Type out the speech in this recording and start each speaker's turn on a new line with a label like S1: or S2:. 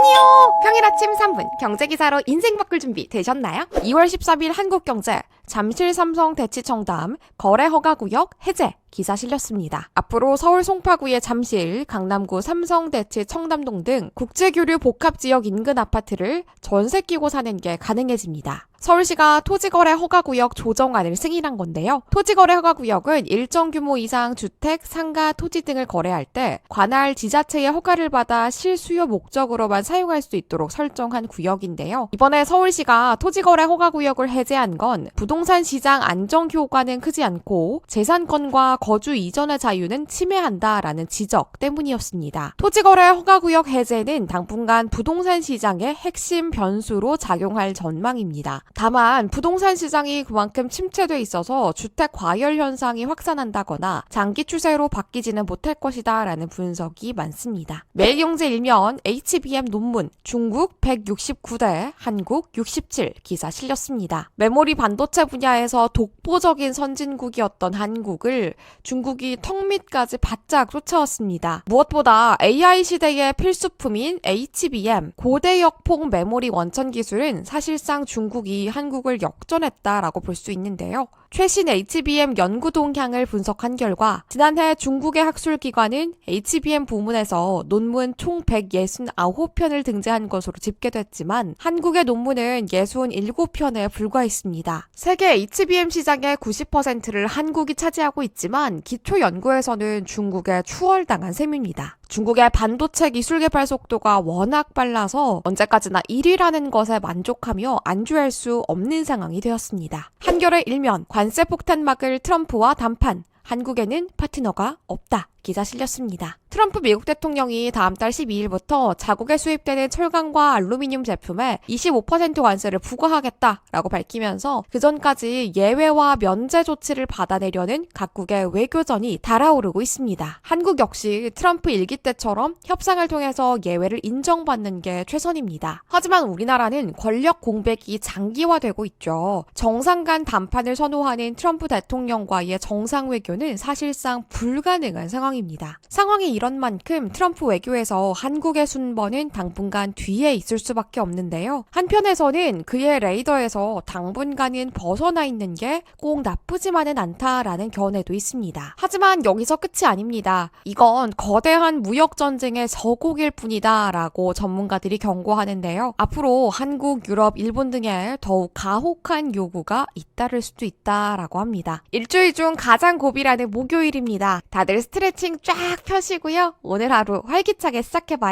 S1: 안녕! 평일 아침 3분 경제기사로 인생 바꿀 준비 되셨나요? 2월 13일 한국경제 잠실 삼성 대치청담 거래 허가구역 해제 기사 실렸습니다. 앞으로 서울 송파구의 잠실, 강남구 삼성 대치 청담동 등 국제교류 복합지역 인근 아파트를 전세 끼고 사는 게 가능해집니다. 서울시가 토지거래 허가구역 조정안을 승인한 건데요. 토지거래 허가구역은 일정 규모 이상 주택, 상가, 토지 등을 거래할 때 관할 지자체의 허가를 받아 실수요 목적으로만 사용할 수 있도록 설정한 구역인데요. 이번에 서울시가 토지거래 허가구역을 해제한 건 부동산 시장 안정 효과는 크지 않고 재산권과 거주 이전의 자유는 침해한다라는 지적 때문이었습니다. 토지거래 허가구역 해제는 당분간 부동산 시장의 핵심 변수로 작용할 전망입니다. 다만 부동산 시장이 그만큼 침체돼 있어서 주택 과열 현상이 확산한다거나 장기 추세로 바뀌지는 못할 것이다 라는 분석이 많습니다. 매일경제 일면 HBM 논문 중국 169대 한국 67 기사 실렸습니다. 메모리 반도체 분야에서 독보적인 선진국이었던 한국을 중국이 턱 밑까지 바짝 쫓아왔습니다. 무엇보다 AI 시대의 필수품인 HBM 고대역폭 메모리 원천 기술은 사실상 중국이 한국을 역전했다라고 볼 수 있는데요. 최신 HBM 연구 동향을 분석한 결과 지난해 중국의 학술기관은 HBM 부문에서 논문 총 169편을 등재한 것으로 집계됐지만 한국의 논문은 67편에 불과했습니다. 세계 HBM 시장의 90%를 한국이 차지하고 있지만 기초 연구에서는 중국에 추월당한 셈입니다. 중국의 반도체 기술 개발 속도가 워낙 빨라서 언제까지나 1위라는 것에 만족하며 안주할 수 없는 상황이 되었습니다. 한겨레 일면 관세 폭탄 막을 트럼프와 담판, 한국에는 파트너가 없다. 기사 실렸습니다. 트럼프 미국 대통령이 다음 달 12일부터 자국에 수입되는 철강과 알루미늄 제품에 25% 관세를 부과하겠다라고 밝히면서 그전까지 예외와 면제 조치를 받아내려는 각국의 외교전이 달아오르고 있습니다. 한국 역시 트럼프 일기 때처럼 협상을 통해서 예외를 인정받는 게 최선입니다. 하지만 우리나라는 권력 공백이 장기화되고 있죠. 정상 간 담판을 선호하는 트럼프 대통령과의 정상 외교는 사실상 불가능한 상황입니다. 상황이 이런 만큼 트럼프 외교에서 한국의 순번은 당분간 뒤에 있을 수밖에 없는데요. 한편에서는 그의 레이더에서 당분간은 벗어나 있는 게 꼭 나쁘지만은 않다라는 견해도 있습니다. 하지만 여기서 끝이 아닙니다. 이건 거대한 무역전쟁의 서곡일 뿐이다 라고 전문가들이 경고하는데요. 앞으로 한국, 유럽, 일본 등에 더욱 가혹한 요구가 잇따를 수도 있다라고 합니다. 일주일 중 가장 고비라는 목요일입니다. 다들 스트레칭 쫙 펴시고요. 오늘 하루 활기차게 시작해봐요.